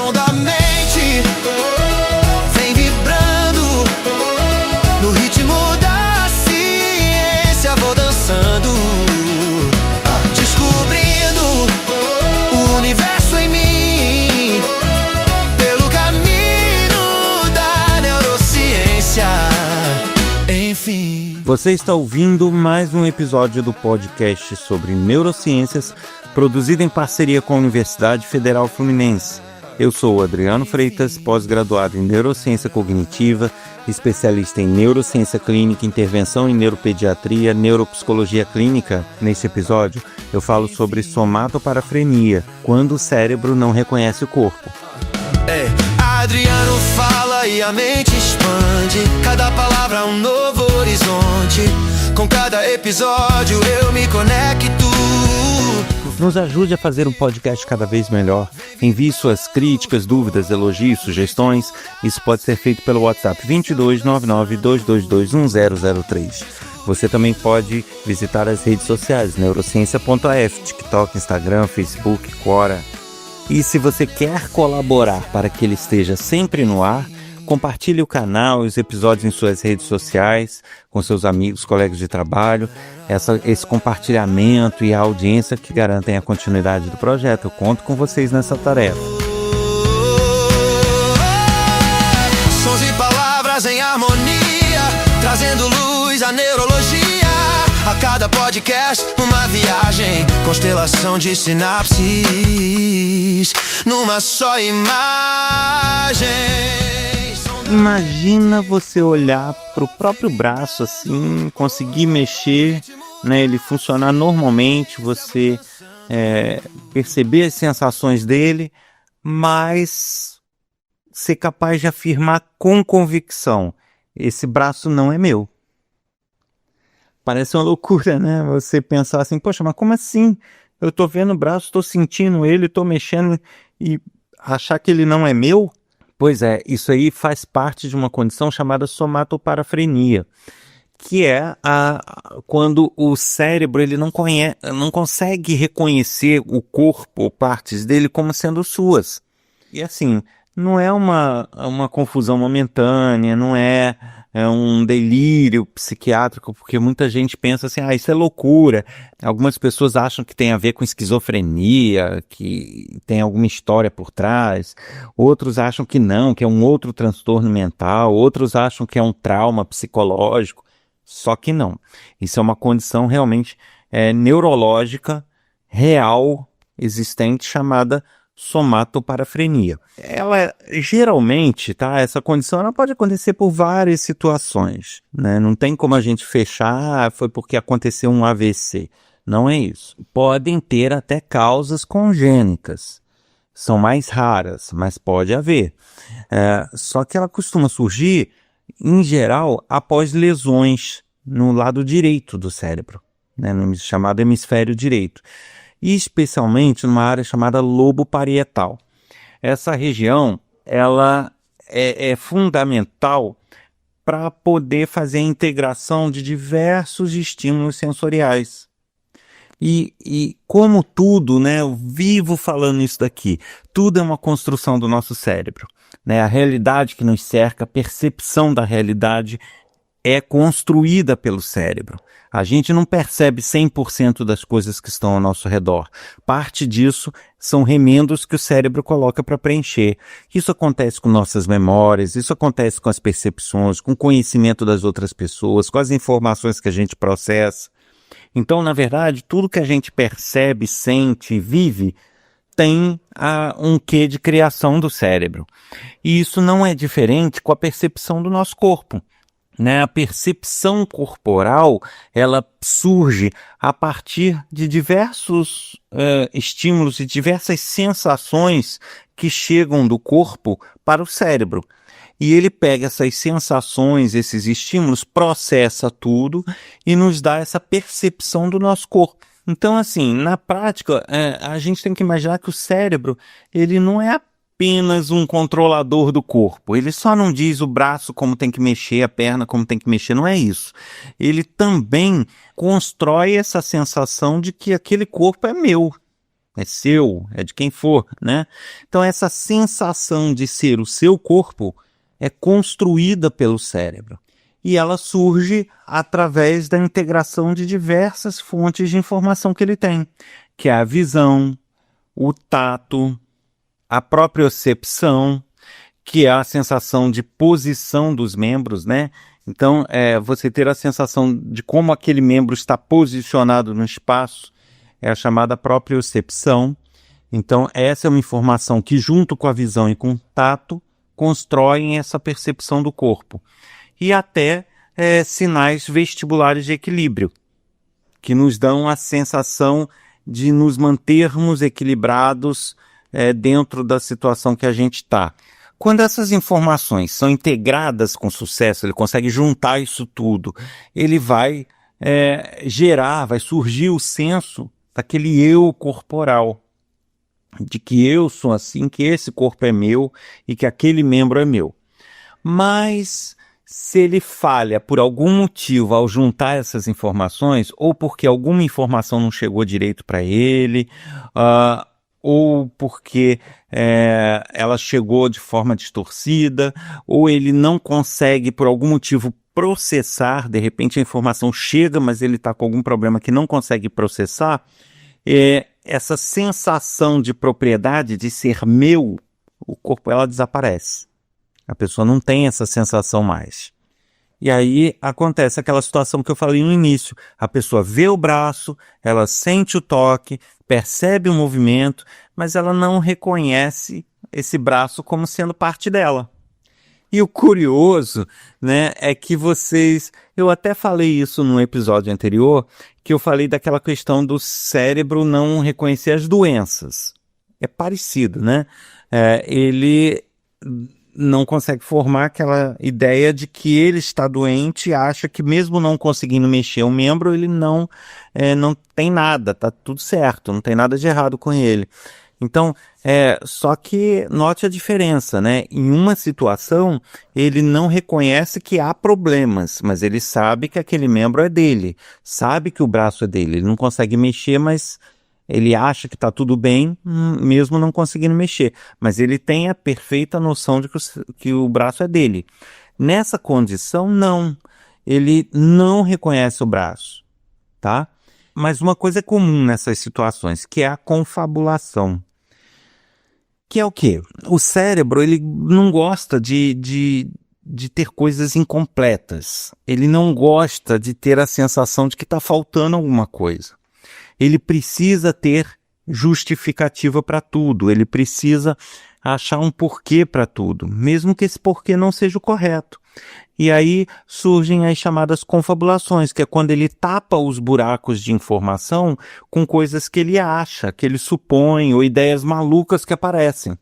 som da mente vem vibrando no ritmo da ciência. Vou dançando, descobrindo o universo em mim pelo caminho da neurociência. Enfim. Você está ouvindo mais um episódio do podcast sobre neurociências, produzido em parceria com a Universidade Federal Fluminense. Eu sou o Adriano Freitas, pós-graduado em Neurociência Cognitiva, especialista em Neurociência Clínica, Intervenção em Neuropediatria, Neuropsicologia Clínica. Neste episódio, eu falo sobre somatoparafrenia, quando o cérebro não reconhece o corpo. Adriano fala e a mente expande, cada palavra um novo horizonte. Com cada episódio eu me conecto. Nos ajude a fazer um podcast cada vez melhor. Envie suas críticas, dúvidas, elogios, sugestões. Isso pode ser feito pelo WhatsApp 2299-222-1003. Você também pode visitar as redes sociais, neurociência.af, TikTok, Instagram, Facebook, Quora. E se você quer colaborar para que ele esteja sempre no ar, compartilhe o canal e os episódios em suas redes sociais, com seus amigos, colegas de trabalho. Esse compartilhamento e a audiência que garantem a continuidade do projeto. Eu conto com vocês nessa tarefa. Sons e palavras em harmonia, trazendo luz à neurologia. A cada podcast, uma viagem, constelação de sinapses, numa só imagem. Imagina você olhar para o próprio braço assim, conseguir mexer, né, ele funcionar normalmente, você perceber as sensações dele, mas ser capaz de afirmar com convicção: esse braço não é meu. Parece uma loucura, né? Você pensar assim, poxa, mas como assim? Eu tô vendo o braço, tô sentindo ele, tô mexendo e achar que ele não é meu? Pois é, isso aí faz parte de uma condição chamada somatoparafrenia, que é quando o cérebro ele não consegue reconhecer o corpo ou partes dele como sendo suas. E assim, não é uma confusão momentânea, não é um delírio psiquiátrico, porque muita gente pensa assim, isso é loucura. Algumas pessoas acham que tem a ver com esquizofrenia, que tem alguma história por trás. Outros acham que não, que é um outro transtorno mental. Outros acham que é um trauma psicológico. Só que não. Isso é uma condição realmente neurológica, real, existente, chamada somatoparafrenia. Ela geralmente, essa condição ela pode acontecer por várias situações, né? Não tem como a gente fechar, foi porque aconteceu um AVC. Não é isso. Podem ter até causas congênitas. São mais raras, mas pode haver. Só que ela costuma surgir, em geral, após lesões no lado direito do cérebro, né? No chamado hemisfério direito. E especialmente numa área chamada lobo parietal. Essa região ela é fundamental para poder fazer a integração de diversos estímulos sensoriais. E como tudo, né, eu vivo falando isso daqui, tudo é uma construção do nosso cérebro, né? A realidade que nos cerca, a percepção da realidade é construída pelo cérebro. A gente não percebe 100% das coisas que estão ao nosso redor. Parte disso são remendos que o cérebro coloca para preencher. Isso acontece com nossas memórias, isso acontece com as percepções, com o conhecimento das outras pessoas, com as informações que a gente processa. Então, na verdade, tudo que a gente percebe, sente e vive tem um quê de criação do cérebro. E isso não é diferente com a percepção do nosso corpo. Né? A percepção corporal ela surge a partir de diversos estímulos e diversas sensações que chegam do corpo para o cérebro. E ele pega essas sensações, esses estímulos, processa tudo e nos dá essa percepção do nosso corpo. Então, assim, na prática, a gente tem que imaginar que o cérebro ele não é apenas um controlador do corpo. Ele só não diz o braço como tem que mexer, a perna como tem que mexer, não é isso. Ele também constrói essa sensação de que aquele corpo é meu. é seu, é de quem for, né? Então essa sensação de ser o seu corpo é construída pelo cérebro. E ela surge através da integração de diversas fontes de informação que ele tem, que é a visão, o tato, a propriocepção, que é a sensação de posição dos membros, né? Então, você ter a sensação de como aquele membro está posicionado no espaço é a chamada propriocepção. Então, essa é uma informação que, junto com a visão e com o tato, constroem essa percepção do corpo. E até sinais vestibulares de equilíbrio, que nos dão a sensação de nos mantermos equilibrados dentro da situação que a gente está. Quando essas informações são integradas com sucesso, ele consegue juntar isso tudo, ele vai vai surgir o senso daquele eu corporal, de que eu sou assim, que esse corpo é meu e que aquele membro é meu. Mas se ele falha por algum motivo ao juntar essas informações, ou porque alguma informação não chegou direito para ele, ou porque ela chegou de forma distorcida, ou ele não consegue por algum motivo processar, de repente a informação chega, mas ele está com algum problema que não consegue processar, essa sensação de propriedade, de ser meu, o corpo ela desaparece. A pessoa não tem essa sensação mais. E aí acontece aquela situação que eu falei no início. A pessoa vê o braço, ela sente o toque, percebe o movimento, mas ela não reconhece esse braço como sendo parte dela. E o curioso, né, é que eu até falei isso no episódio anterior, que eu falei daquela questão do cérebro não reconhecer as doenças. É parecido, né? Ele não consegue formar aquela ideia de que ele está doente e acha que mesmo não conseguindo mexer o membro, ele não tem nada, tá tudo certo, não tem nada de errado com ele. Então, só que note a diferença, né? Em uma situação, ele não reconhece que há problemas, mas ele sabe que aquele membro é dele, sabe que o braço é dele, ele não consegue mexer, mas ele acha que está tudo bem, mesmo não conseguindo mexer. Mas ele tem a perfeita noção de que o braço é dele. Nessa condição, não. Ele não reconhece o braço, tá? Mas uma coisa é comum nessas situações, que é a confabulação. Que é o quê? O cérebro, ele não gosta de ter coisas incompletas. Ele não gosta de ter a sensação de que está faltando alguma coisa. Ele precisa ter justificativa para tudo, ele precisa achar um porquê para tudo, mesmo que esse porquê não seja o correto. E aí surgem as chamadas confabulações, que é quando ele tapa os buracos de informação com coisas que ele acha, que ele supõe, ou ideias malucas que aparecem.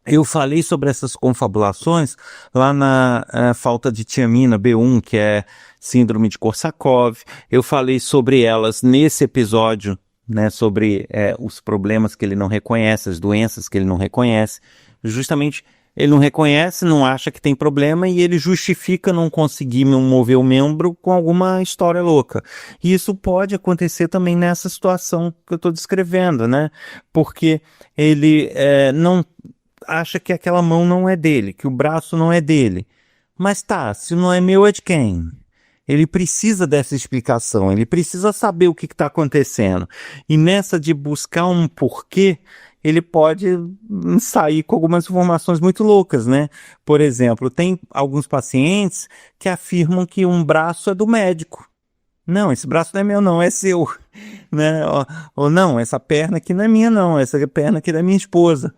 Eu falei sobre essas confabulações lá na falta de tiamina B1, que é síndrome de Korsakoff. Eu falei sobre elas nesse episódio, né, sobre os problemas que ele não reconhece, as doenças que ele não reconhece. Justamente, ele não reconhece, não acha que tem problema e ele justifica não conseguir mover o membro com alguma história louca. E isso pode acontecer também nessa situação que eu estou descrevendo, né? Porque ele não acha que aquela mão não é dele, que o braço não é dele. Mas tá, se não é meu, é de quem? Ele precisa dessa explicação, ele precisa saber o que está acontecendo. E nessa de buscar um porquê, ele pode sair com algumas informações muito loucas, né? Por exemplo, tem alguns pacientes que afirmam que um braço é do médico. Não, esse braço não é meu não, é seu. Né? Ou não, essa perna aqui não é minha não, essa perna aqui é da minha esposa.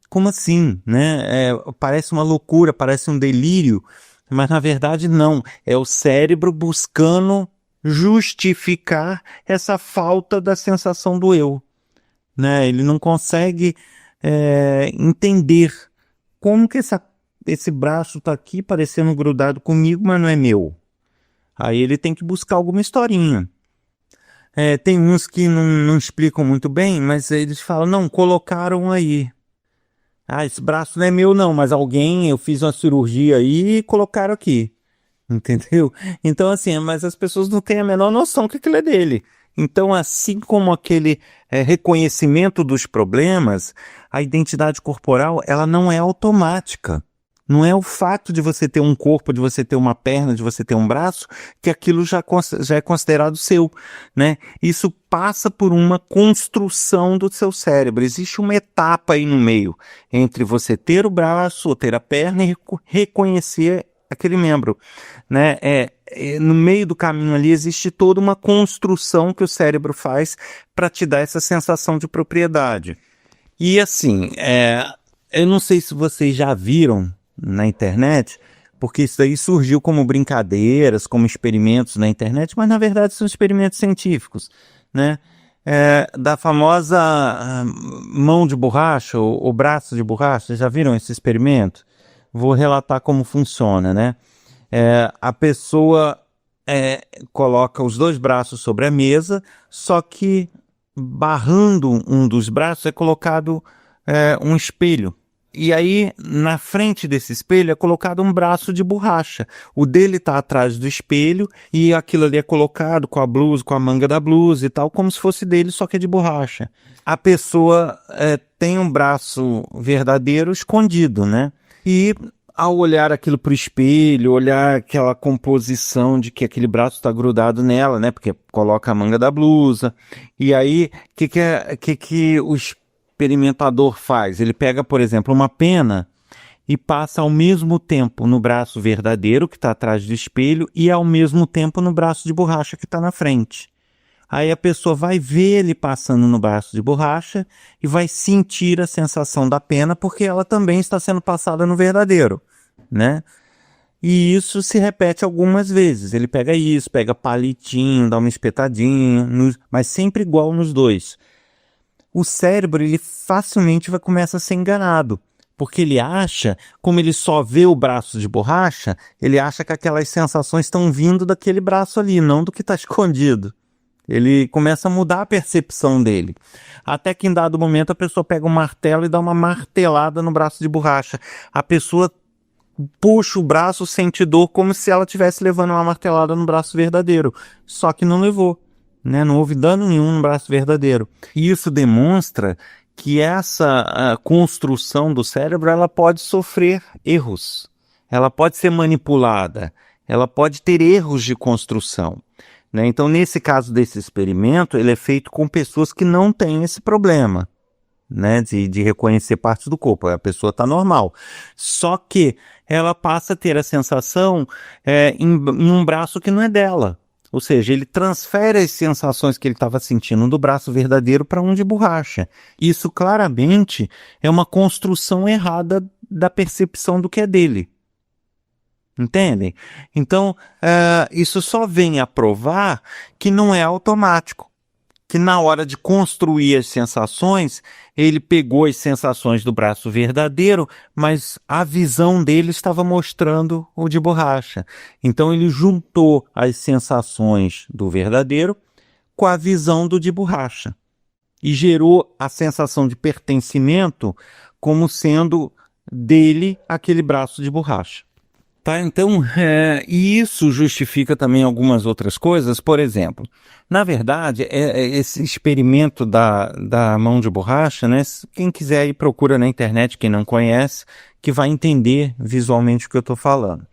Como assim, né? Parece uma loucura, parece um delírio, mas na verdade não. É o cérebro buscando justificar essa falta da sensação do eu, né? Ele não consegue entender como que esse braço está aqui parecendo grudado comigo, mas não é meu. Aí ele tem que buscar alguma historinha. Tem uns que não explicam muito bem, mas eles falam, não, colocaram aí. Esse braço não é meu não, mas eu fiz uma cirurgia aí e colocaram aqui. Entendeu? Então assim, mas as pessoas não têm a menor noção que aquilo é dele. Então, assim como aquele reconhecimento dos problemas, a identidade corporal, ela não é automática. Não é o fato de você ter um corpo, de você ter uma perna, de você ter um braço, que aquilo já é considerado seu, né? Isso passa por uma construção do seu cérebro. Existe uma etapa aí no meio, entre você ter o braço ou ter a perna e reconhecer aquele membro, né? No meio do caminho ali existe toda uma construção que o cérebro faz para te dar essa sensação de propriedade. E assim, eu não sei se vocês já viram na internet, porque isso aí surgiu como brincadeiras, como experimentos na internet, mas na verdade são experimentos científicos, né? Da famosa mão de borracha ou braço de borracha, já viram esse experimento? Vou relatar como funciona, né? A pessoa coloca os dois braços sobre a mesa, só que barrando um dos braços é colocado um espelho. E aí, na frente desse espelho é colocado um braço de borracha. O dele está atrás do espelho e aquilo ali é colocado com a blusa, com a manga da blusa e tal, como se fosse dele, só que é de borracha. A pessoa tem um braço verdadeiro escondido, né? E ao olhar aquilo para o espelho, olhar aquela composição de que aquele braço está grudado nela, né? Porque coloca a manga da blusa. E aí, o que o experimentador faz? Ele pega, por exemplo, uma pena e passa ao mesmo tempo no braço verdadeiro, que está atrás do espelho, e ao mesmo tempo no braço de borracha que está na frente. Aí a pessoa vai ver ele passando no braço de borracha e vai sentir a sensação da pena, porque ela também está sendo passada no verdadeiro, né? E isso se repete algumas vezes. Ele pega isso, pega palitinho, dá uma espetadinha, mas sempre igual nos dois. O cérebro, ele facilmente vai começar a ser enganado, porque ele acha, como ele só vê o braço de borracha, ele acha que aquelas sensações estão vindo daquele braço ali, não do que está escondido. Ele começa a mudar a percepção dele. Até que em dado momento a pessoa pega um martelo e dá uma martelada no braço de borracha. A pessoa puxa o braço, sente dor, como se ela estivesse levando uma martelada no braço verdadeiro. Só que não levou, né? Não houve dano nenhum no braço verdadeiro. E isso demonstra que essa construção do cérebro, ela pode sofrer erros. Ela pode ser manipulada. Ela pode ter erros de construção. Né? Então, nesse caso desse experimento, ele é feito com pessoas que não têm esse problema, né? de reconhecer partes do corpo. A pessoa está normal. Só que ela passa a ter a sensação em um braço que não é dela. Ou seja, ele transfere as sensações que ele estava sentindo do braço verdadeiro para um de borracha. Isso claramente é uma construção errada da percepção do que é dele. Entendem? Então, isso só vem a provar que não é automático. Que na hora de construir as sensações, ele pegou as sensações do braço verdadeiro, mas a visão dele estava mostrando o de borracha. Então ele juntou as sensações do verdadeiro com a visão do de borracha. E gerou a sensação de pertencimento como sendo dele aquele braço de borracha. Tá, então, e isso justifica também algumas outras coisas. Por exemplo, na verdade, esse experimento da mão de borracha, né? Quem quiser aí procura na internet, quem não conhece, que vai entender visualmente o que eu estou falando.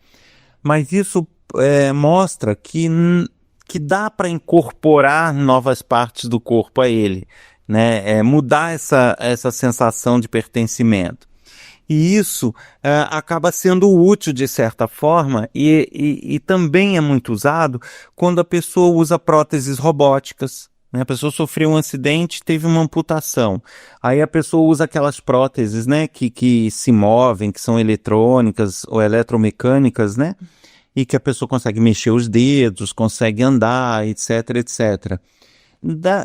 Mas isso mostra que dá para incorporar novas partes do corpo a ele, né? Mudar essa sensação de pertencimento. E isso acaba sendo útil de certa forma e também é muito usado quando a pessoa usa próteses robóticas. Né? A pessoa sofreu um acidente, teve uma amputação. Aí a pessoa usa aquelas próteses, né, que se movem, que são eletrônicas ou eletromecânicas, né? E que a pessoa consegue mexer os dedos, consegue andar, etc, etc.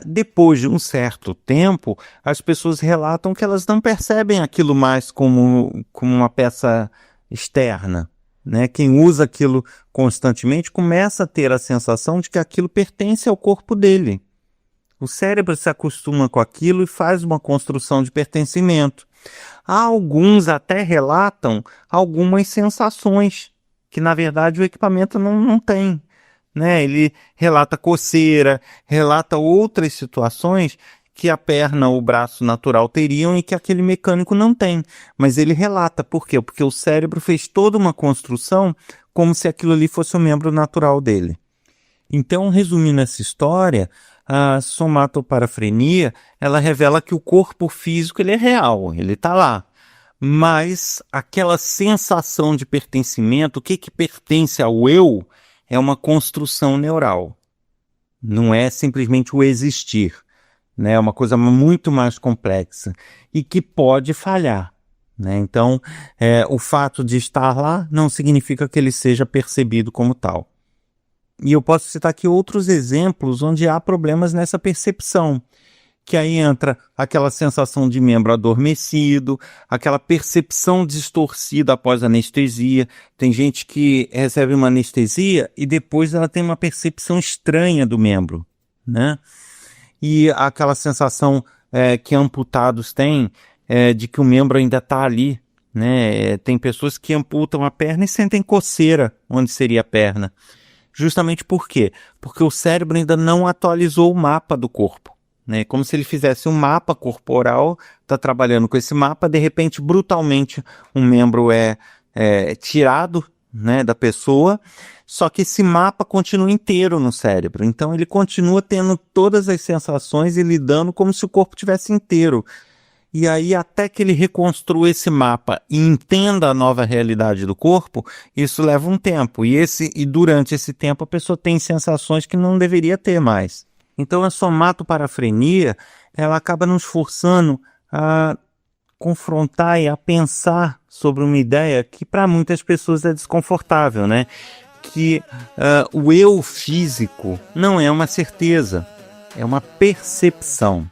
Depois de um certo tempo, as pessoas relatam que elas não percebem aquilo mais como uma peça externa, né? Quem usa aquilo constantemente começa a ter a sensação de que aquilo pertence ao corpo dele. O cérebro se acostuma com aquilo e faz uma construção de pertencimento. Alguns até relatam algumas sensações que, na verdade, o equipamento não tem. né? Ele relata coceira, relata outras situações que a perna ou o braço natural teriam e que aquele mecânico não tem. Mas ele relata. Por quê? Porque o cérebro fez toda uma construção como se aquilo ali fosse o membro natural dele. Então, resumindo essa história, a somatoparafrenia, ela revela que o corpo físico ele é real, ele está lá. Mas aquela sensação de pertencimento, o que pertence ao eu, é uma construção neural. Não é simplesmente o existir. Né, é uma coisa muito mais complexa e que pode falhar. Né? Então, o fato de estar lá não significa que ele seja percebido como tal. E eu posso citar aqui outros exemplos onde há problemas nessa percepção, que aí entra aquela sensação de membro adormecido, aquela percepção distorcida após anestesia. Tem gente que recebe uma anestesia e depois ela tem uma percepção estranha do membro, né? E aquela sensação que amputados têm de que o membro ainda está ali, né? Tem pessoas que amputam a perna e sentem coceira onde seria a perna. Justamente por quê? Porque o cérebro ainda não atualizou o mapa do corpo. Né? Como se ele fizesse um mapa corporal, está trabalhando com esse mapa, de repente, brutalmente, um membro é tirado, né, da pessoa, só que esse mapa continua inteiro no cérebro. Então ele continua tendo todas as sensações e lidando como se o corpo tivesse inteiro. E aí até que ele reconstrua esse mapa e entenda a nova realidade do corpo, isso leva um tempo. E durante esse tempo a pessoa tem sensações que não deveria ter mais. Então a somatoparafrenia, ela acaba nos forçando a confrontar e a pensar sobre uma ideia que para muitas pessoas é desconfortável, né? Que o eu físico não é uma certeza, é uma percepção.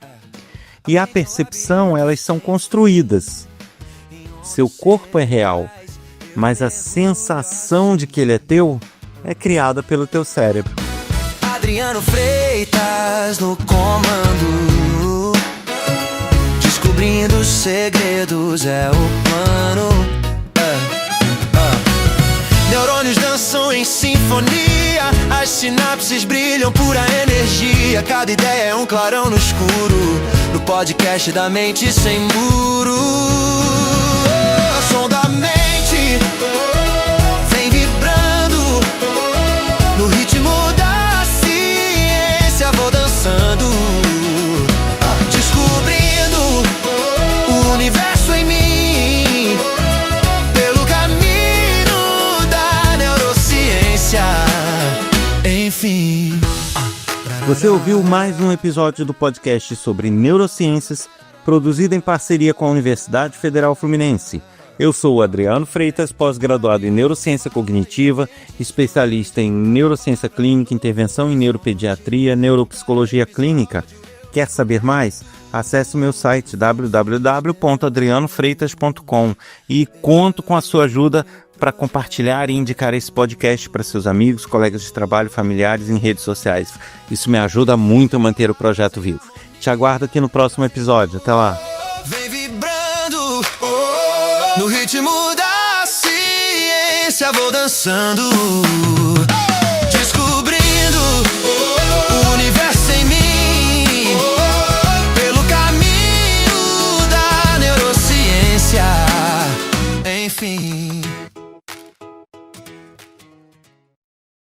E a percepção, elas são construídas. Seu corpo é real, mas a sensação de que ele é teu é criada pelo teu cérebro. Adriano Freitas no comando, descobrindo segredos é o plano. Neurônios dançam em sinfonia, as sinapses brilham pura energia. Cada ideia é um clarão no escuro, no podcast da mente sem muro. O som da mente vem vibrando no ritmo da ciência. Vou dançando, descobrindo o universo em mim, pelo caminho da neurociência. Enfim. Você ouviu mais um episódio do podcast sobre neurociências, produzido em parceria com a Universidade Federal Fluminense. Eu sou o Adriano Freitas, pós-graduado em Neurociência Cognitiva, especialista em Neurociência Clínica, Intervenção em Neuropediatria, Neuropsicologia Clínica. Quer saber mais? Acesse o meu site www.adrianofreitas.com e conto com a sua ajuda para compartilhar e indicar esse podcast para seus amigos, colegas de trabalho, familiares em redes sociais. Isso me ajuda muito a manter o projeto vivo. Te aguardo aqui no próximo episódio. Até lá! Vem vibrando no ritmo da ciência, vou dançando.